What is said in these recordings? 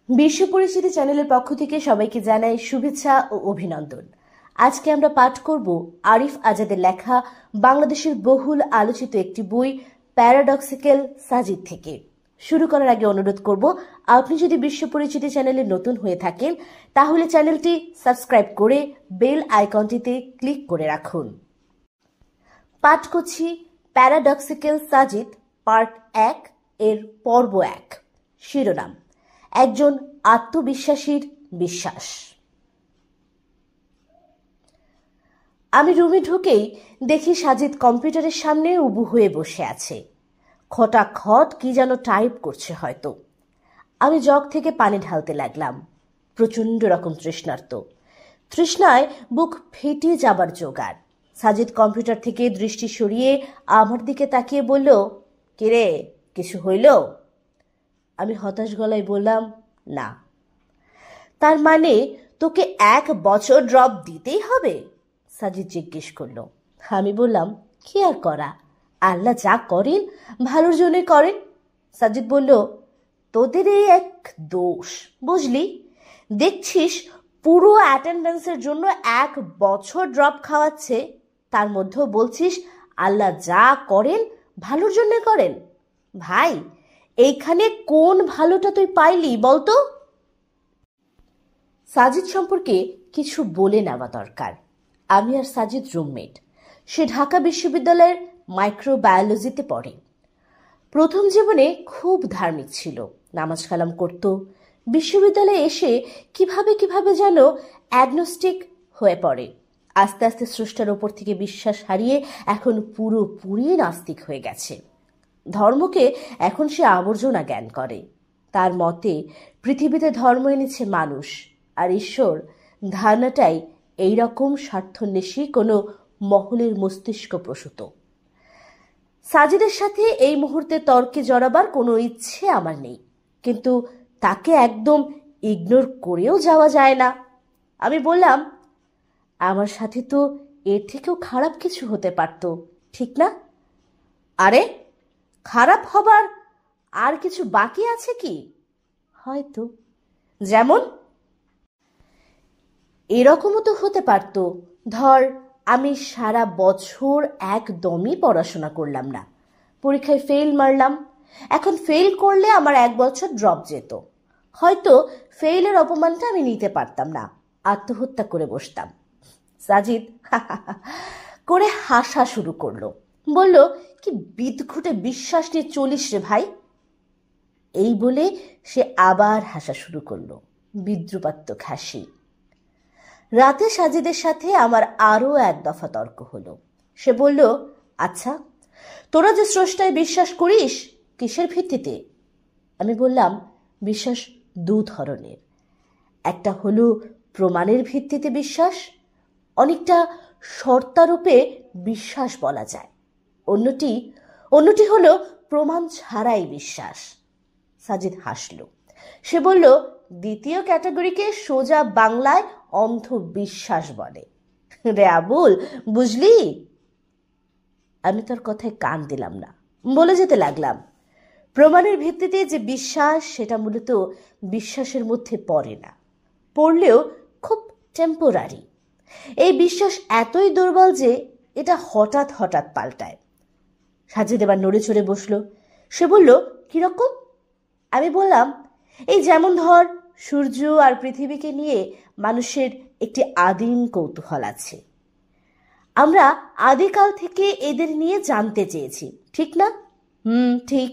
বিশ্ব পরিচিতি চ্যানেলের পক্ষ থেকে সবাইকে জানাই শুভেচ্ছা ও অভিনন্দন। আজকে আমরা পাঠ করব আরিফ আজাদের লেখা বাংলাদেশের বহুল আলোচিত একটি বই প্যারাডক্সিক্যাল সাজিদ থেকে। শুরু করার আগে অনুরোধ করব, আপনি যদি বিশ্ব পরিচিতি চ্যানেলে নতুন হয়ে থাকেন তাহলে চ্যানেলটি সাবস্ক্রাইব করে বেল আইকনটিতে ক্লিক করে রাখুন। পাঠ করছি প্যারাডক্সিক্যাল সাজিদ পার্ট 1 এর পর্ব 1। শিরোনাম: একজন আত্মবিশ্বাসীর বিশ্বাস। আমি রুমে ঢুকেই দেখি সাজিদ কম্পিউটারের সামনে উবু হয়ে বসে আছে। খটাখট কি যেন টাইপ করছে হয়তো। আমি জগ থেকে পানি ঢালতে লাগলাম। প্রচন্ড রকম তৃষ্ণায় বুক ফেটে যাবার জোগাড়। সাজিদ কম্পিউটার থেকে দৃষ্টি সরিয়ে আমার দিকে তাকিয়ে বলল, কিরে, কিছু হইল? আমি হতাশ গলায় বললাম, না। তার মানে তোকে 1 বছর ড্রপ দিতেই হবে? সাজিদ জিজ্ঞেস করলো। আমি বললাম, কি আর করা, আল্লাহ যা করেন ভালোর জন্যই করেন। সাজিদ বলল, তোদের এই এক দোষ বুঝলি, দেখছিস পুরো অ্যাটেন্ডেন্সের জন্য 1 বছর ড্রপ খাওয়াচ্ছে, তার মধ্যেও বলছিস আল্লাহ যা করেন ভালোর জন্য করেন। ভাই, এইখানে কোন ভালোটা তুই পাইলি বলতো? সাজিদ সম্পর্কে কিছু বলে নেওয়া দরকার। আমি আর সাজিদ রুমমেট। সে ঢাকা বিশ্ববিদ্যালয়ের মাইক্রোবায়োলজিতে পড়ে। প্রথম জীবনে খুব ধার্মিক ছিল, নামাজ কালাম করত। বিশ্ববিদ্যালয়ে এসে কিভাবে যেন অ্যাগনোস্টিক হয়ে পড়ে। আস্তে আস্তে স্রষ্টার ওপর থেকে বিশ্বাস হারিয়ে এখন পুরোপুরি নাস্তিক হয়ে গেছে। ধর্মকে এখন সে আবর্জনা জ্ঞান করে। তার মতে পৃথিবীতে ধর্ম এনেছে মানুষ, আর ঈশ্বর ধারণাটাই এইরকম স্বার্থন্বেষী কোনো মহলের মস্তিষ্ক প্রসূত। সাজিদের সাথে এই মুহূর্তে তর্কে জড়াবার কোনো ইচ্ছে আমার নেই, কিন্তু তাকে একদম ইগনোর করেও যাওয়া যায় না। আমি বললাম, আমার সাথে তো এর থেকেও খারাপ কিছু হতে পারত, ঠিক না? আরে, খারাপ হবার আর কিছু বাকি আছে কি? হয়তো। যেমন? এরকমও তো হতে পারত, ধর আমি সারা বছর একদমই পড়াশোনা করলাম না, পরীক্ষায় ফেল মারলাম। এখন ফেল করলে আমার 1 বছর ড্রপ যেত। হয়তো ফেইলের অপমানটা আমি নিতে পারতাম না, আত্মহত্যা করে বসতাম। সাজিদ করে হাসা শুরু করলো। বলল, কি বিদঘুটে বিশ্বাস নিয়ে চলিস রে ভাই। এই বলে সে আবার হাসা শুরু করলো, বিদ্রুপাত্মক হাসি। রাতে সাজিদের সাথে আমার আরো 1 দফা তর্ক হলো। সে বলল, আচ্ছা, তোরা যে স্রষ্টায় বিশ্বাস করিস, কিসের ভিত্তিতে? আমি বললাম, বিশ্বাস 2 ধরনের। একটা হলো প্রমাণের ভিত্তিতে বিশ্বাস, অনেকটা শর্তারূপে বিশ্বাস বলা যায়। অন্যটি হলো প্রমাণ ছাড়াই বিশ্বাস। সাজিদ হাসল। সে বলল, দ্বিতীয় ক্যাটাগরিকে সোজা বাংলায় অন্ধবিশ্বাস বলে। রে আবুল, বুঝলি? আমি তার কথায় কান দিলাম না, বলে যেতে লাগলাম, প্রমাণের ভিত্তিতে যে বিশ্বাস সেটা মূলত বিশ্বাসের মধ্যে পড়ে না, পড়লেও খুব টেম্পোরারি। এই বিশ্বাস এতই দুর্বল যে এটা হঠাৎ পাল্টায়। সাজিদ এবার নড়ে চড়ে বসলো। সে বলল, কিরকম? আমি বললাম, এই যেমন ধর, সূর্য আর পৃথিবীকে নিয়ে মানুষের একটি আদিম কৌতূহল আছে। আমরা আদিকাল থেকে এদের নিয়ে জানতে চেয়েছি, ঠিক না? ঠিক।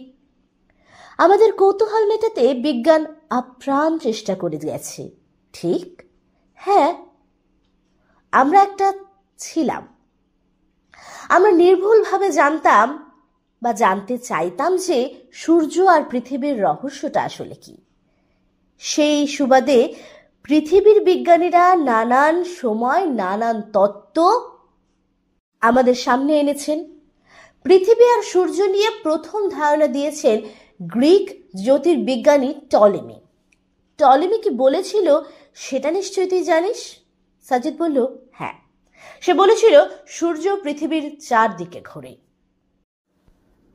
আমাদের কৌতূহল মেটাতে বিজ্ঞান আপ্রাণ চেষ্টা করে গেছে, ঠিক? হ্যাঁ। আমরা একটা ছিলাম। আমরা নির্ভুলভাবে জানতাম বা জানতে চাইতাম যে সূর্য আর পৃথিবীর রহস্যটা আসলে কি। সেই সুবাদে পৃথিবীর বিজ্ঞানীরা নানান সময় নানান তত্ত্ব আমাদের সামনে এনেছেন। পৃথিবী আর সূর্য নিয়ে প্রথম ধারণা দিয়েছেন গ্রিক জ্যোতির্বিজ্ঞানী টলেমি। টলেমি কি বলেছিল সেটা নিশ্চয়ই তুই জানিস? সাজিদ বলল, হ্যাঁ। সে বলেছিল সূর্য পৃথিবীর 4 দিকে ঘোরে।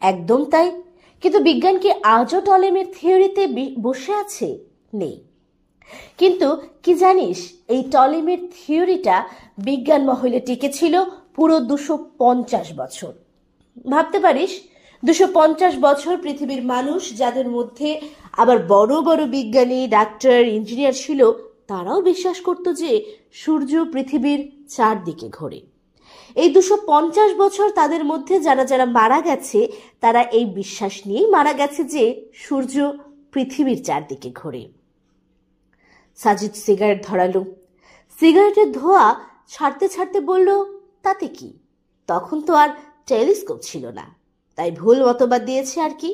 একদম তাই, কিন্তু বিজ্ঞান কি আজও টলেমির থিওরিতে বসে আছে? নেই। কিন্তু কি জানিস, এই টলেমির থিওরিটা বিজ্ঞান মহলে টিকেছিল পুরো 250 বছর। ভাবতে পারিস, 250 বছর পৃথিবীর মানুষ, যাদের মধ্যে আবার বড় বড় বিজ্ঞানী, ডাক্তার, ইঞ্জিনিয়ার ছিল, তারাও বিশ্বাস করত যে সূর্য পৃথিবীর চারদিকে ঘোরে। এই 250 বছর তাদের মধ্যে যারা যারা মারা গেছে, তারা এই বিশ্বাস নিয়েই মারা গেছে যে সূর্য পৃথিবীর চারদিকে ঘোরে। সাজিদ সিগারেট ধরালো। সিগারেটের ধোঁয়া ছাড়তে ছাড়তে বলল, তাতে কি, তখন তো আর টেলিস্কোপ ছিল না, তাই ভুল মতবাদ দিয়েছে আর কি।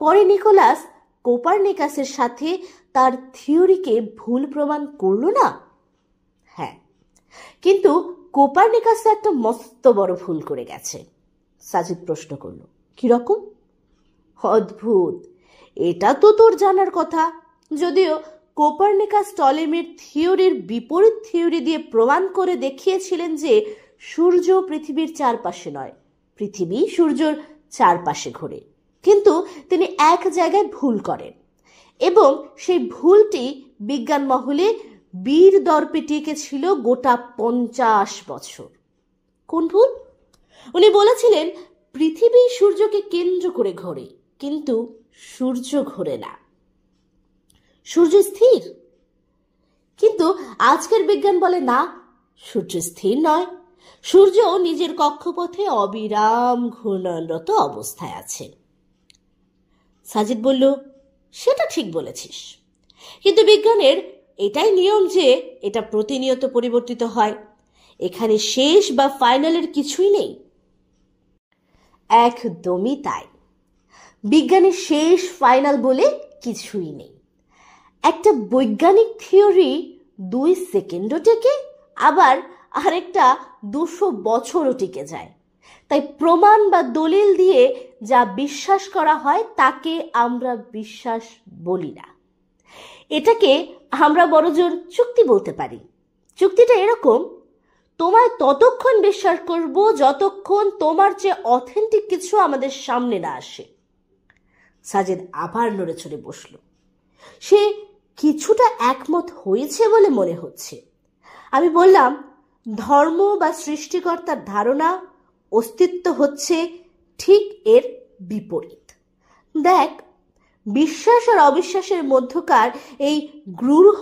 পরে নিকোলাস কোপারনিকাসের সাথে তার থিওরিকে ভুল প্রমাণ করল না? হ্যাঁ, কিন্তু কোপারনিকাস একটা মস্ত বড় ভুল করে গেছে। সাজিদ প্রশ্ন করল, কিরকম? অদ্ভুত, এটা তো তোর জানার কথা। যদিও কোপারনিকাস টলেমির থিওরির বিপরীত থিওরি দিয়ে প্রমাণ করে দেখিয়েছিলেন যে সূর্য পৃথিবীর চারপাশে নয়, পৃথিবী সূর্যের চারপাশে ঘোরে। কিন্তু তিনি এক জায়গায় ভুল করেন, এবং সেই ভুলটি বিজ্ঞান মহলে বীর দর্পে টিকেছিল গোটা 50 বছর। কোন ভুল? উনি বলেছিলেন পৃথিবী সূর্যকে কেন্দ্র করে ঘোরে, কিন্তু সূর্য ঘোরে না, সূর্য স্থির। কিন্তু আজকের বিজ্ঞান বলে না, সূর্য স্থির নয়, সূর্য নিজের কক্ষপথে অবিরাম ঘূর্ণয়নরত অবস্থায় আছে। সাজিদ বলল, সেটা ঠিক বলেছিস, কিন্তু বিজ্ঞানের এটাই নিয়ম যে এটা প্রতিনিয়ত পরিবর্তিত হয়, এখানে শেষ বা ফাইনালের কিছুই নেই। একদমই তাই, বিজ্ঞানের শেষ ফাইনাল বলে কিছুই নেই। একটা বৈজ্ঞানিক থিওরি 2 সেকেন্ডও টেকে, আবার আরেকটা 200 বছরও টিকে যায়। তাই প্রমাণ বা দলিল দিয়ে যা বিশ্বাস করা হয় তাকে আমরা বিশ্বাস বলি না, এটাকে আমরা বড়জোর চুক্তি বলতে পারি। চুক্তিটা এরকম, তোমায় ততক্ষণ বিশ্বাস করব যতক্ষণ তোমার চেয়ে অথেন্টিক কিছু আমাদের সামনে না আসে। সাজিদ আবার নড়ে চড়ে বসল। সে কিছুটা একমত হয়েছে বলে মনে হচ্ছে। আমি বললাম, ধর্ম বা সৃষ্টিকর্তার ধারণা, অস্তিত্ব হচ্ছে ঠিক এর বিপরীত। দেখ, বিশ্বাস আর অবিশ্বাসের মধ্যকার এই গূঢ়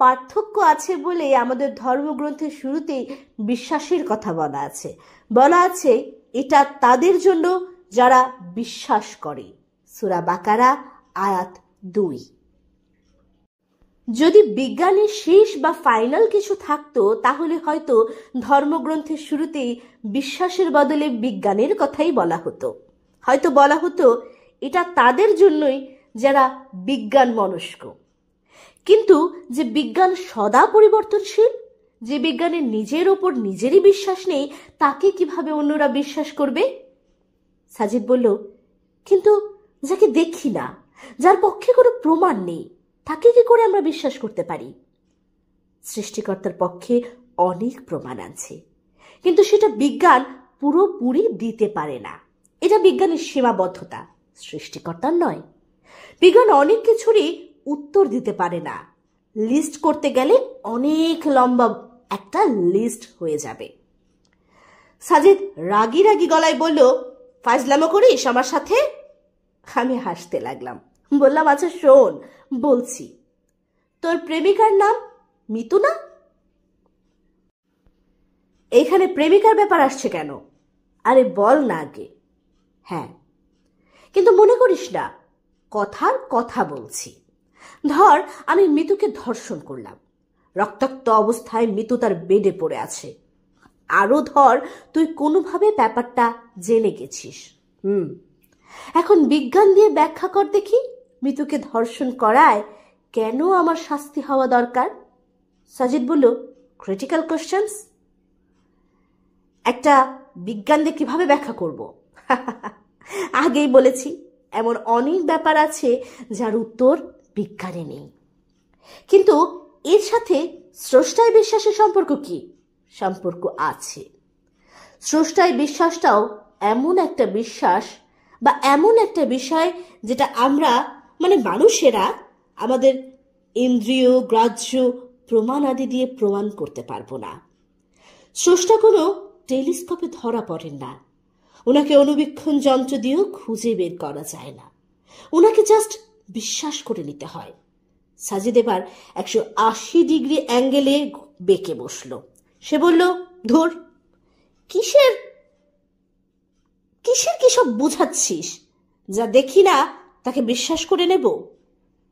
পার্থক্য আছে বলে আমাদের ধর্মগ্রন্থের শুরুতেই বিশ্বাসের কথা বলা আছে। বলা আছে, এটা তাদের জন্য যারা বিশ্বাস করে। সূরা বাকারা আয়াত 2। যদি বিজ্ঞানের শেষ বা ফাইনাল কিছু থাকতো, তাহলে হয়তো ধর্মগ্রন্থের শুরুতেই বিশ্বাসের বদলে বিজ্ঞানের কথাই বলা হতো। হয়তো বলা হতো, এটা তাদের জন্যই যারা বিজ্ঞান মনস্ক। কিন্তু যে বিজ্ঞান সদা পরিবর্তনশীল, যে বিজ্ঞানের নিজের ওপর নিজেরই বিশ্বাস নেই, তাকে কিভাবে অন্যরা বিশ্বাস করবে? সাজিদ বলল, কিন্তু যাকে দেখি না, যার পক্ষে কোনো প্রমাণ নেই, তাকে কি করে আমরা বিশ্বাস করতে পারি? সৃষ্টিকর্তার পক্ষে অনেক প্রমাণ আছে, কিন্তু সেটা বিজ্ঞান পুরোপুরি দিতে পারে না। এটা বিজ্ঞানের সীমাবদ্ধতা, সৃষ্টিকর্তার নয়। বিজ্ঞান অনেক কিছুরই উত্তর দিতে পারে না, লিস্ট করতে গেলে অনেক লম্বা একটা লিস্ট হয়ে যাবে। সাজিদ রাগি রাগি গলায় বলল, ফাজলামো করিস আমার সাথে? আমি হাসতে লাগলাম, বললাম, আচ্ছা শোন, বলছি, তোর প্রেমিকার নাম মিতু না? এখানে প্রেমিকার ব্যাপার আসছে কেন? আরে বল না আগে। হ্যাঁ, কিন্তু মনে করিস না, কথার কথা বলছি। ধর আমি মিতুকে ধর্ষণ করলাম, রক্তাক্ত অবস্থায় মিতু তার বেডে পড়ে আছে। আরো ধর তুই কোনোভাবে ব্যাপারটা জেনে গেছিস। এখন বিজ্ঞান দিয়ে ব্যাখ্যা কর দেখি, মিতুকে ধর্ষণ করায় কেন আমার শাস্তি হওয়া দরকার? সাজিদ বলল, ক্রিটিক্যাল কোশ্চেন্স। একটা বিজ্ঞান দিয়ে কিভাবে ব্যাখ্যা করব? আগেই বলেছি, এমন অনেক ব্যাপার আছে যার উত্তর বিজ্ঞানে নেই। কিন্তু এর সাথে স্রষ্টায় বিশ্বাসের সম্পর্ক কি? সম্পর্ক আছে। স্রষ্টায় বিশ্বাসটাও এমন একটা বিশ্বাস বা এমন একটা বিষয় যেটা আমরা, মানে মানুষেরা, আমাদের ইন্দ্রিয়, গ্রাহ্য, প্রমাণ আদি দিয়ে প্রমাণ করতে পারবো না। স্রষ্টা কোনো টেলিস্কোপে ধরা পড়েন না, ওনাকে অনুবীক্ষণ যন্ত্র দিয়েও খুঁজে বের করা যায় না, ওনাকে জাস্ট বিশ্বাস করে নিতে হয়। সাজিদ এবার 180 ডিগ্রি অ্যাঙ্গেলে বেঁকে বসলো। সে বলল, ধুর, কিসের কিসের কি সব বুঝাচ্ছিস? যা দেখি না তাকে বিশ্বাস করে নেব?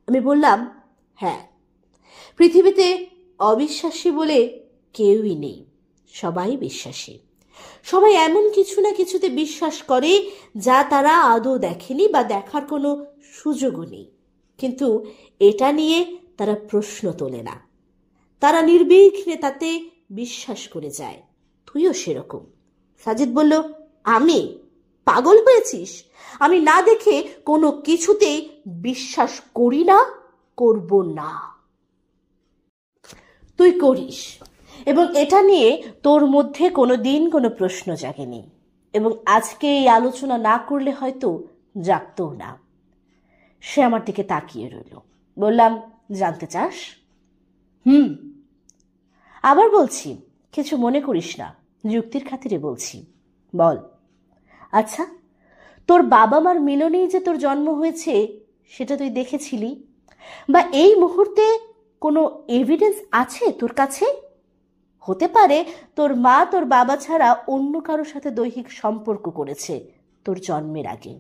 আমি বললাম, হ্যাঁ, পৃথিবীতে অবিশ্বাসী বলে কেউই নেই, সবাই বিশ্বাসী। সবাই এমন কিছু না কিছুতে বিশ্বাস করে যা তারা আদৌ দেখেনি বা দেখার কোনো সুযোগও নেই, কিন্তু এটা নিয়ে তারা প্রশ্ন তোলে না, তারা নির্বিঘ্নে তাতে বিশ্বাস করে যায়। তুইও সেরকম। সাজিদ বলল, আমি? পাগল হয়েছিস? আমি না দেখে কোনো কিছুতেই বিশ্বাস করি না, করব না। তুই করিস, এবং এটা নিয়ে তোর মধ্যে কোনো দিন কোনো প্রশ্ন জাগেনি, এবং আজকে এই আলোচনা না করলে হয়তো জাগতও না। সে আমার দিকে তাকিয়ে রইল। বললাম, জানতে চাস? আবার বলছি, কিছু মনে করিস না, যুক্তির খাতিরে বলছি, বল। আচ্ছা, তোর বাবা মার মিলনেই যে তোর জন্ম হয়েছে সেটা তুই দেখেছিলি? বা এই মুহূর্তে কোনো এভিডেন্স আছে তোর কাছে? হতে পারে তোর মা তোর বাবা ছাড়া অন্য কারোর সাথে দৈহিক সম্পর্ক করেছে তোর জন্মের আগে।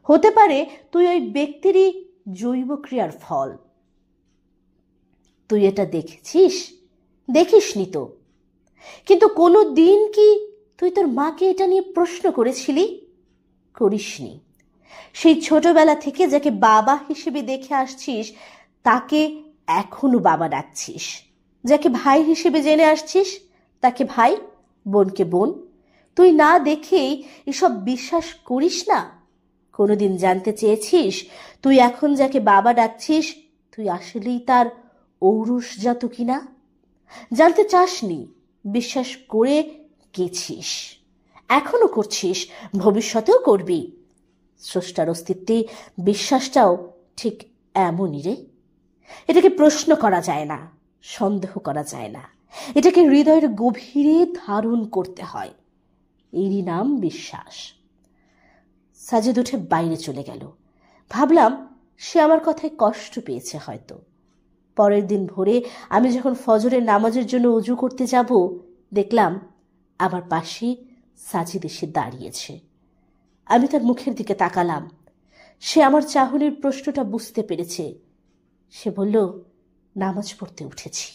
হতে পারে তুই ওই ব্যক্তিরই জৈব ক্রিয়ার ফল। তুই এটা দেখেছিস? দেখিসনি তো। কিন্তু কোনো দিন কি তুই তোর মাকে এটা নিয়ে প্রশ্ন করেছিলি? করিসনি। সেই ছোটবেলা থেকে যাকে বাবা হিসেবে দেখে আসছিস তাকে এখনো বাবা ডাকছিস, যাকে ভাই হিসেবে জেনে আসছিস তাকে ভাই, বোনকে বোন। তুই না দেখেই এসব বিশ্বাস করিস না? কোনোদিন জানতে চেয়েছিস তুই এখন যাকে বাবা ডাকছিস তুই আসলেই তার ঔরসজাত কিনা? জানতে চাসনি, বিশ্বাস করে গেছিস, এখনো করছিস, ভবিষ্যতেও করবি। স্রষ্টার অস্তিত্বে বিশ্বাসটাও ঠিক এমনই রে। এটাকে প্রশ্ন করা যায় না, সন্দেহ করা যায় না, এটাকে হৃদয়ের গভীরে ধারণ করতে হয়। এরই নাম বিশ্বাস। সাজিদ উঠে বাইরে চলে গেল। ভাবলাম সে আমার কথায় কষ্ট পেয়েছে হয়তো। পরের দিন ভোরে আমি যখন ফজরের নামাজের জন্য উজু করতে যাব, দেখলাম আমার পাশে সাজিদ এসে দাঁড়িয়েছে। আমি তার মুখের দিকে তাকালাম। সে আমার চাহনির প্রশ্নটা বুঝতে পেরেছে। সে বলল, নামাজ পড়তে উঠেছি।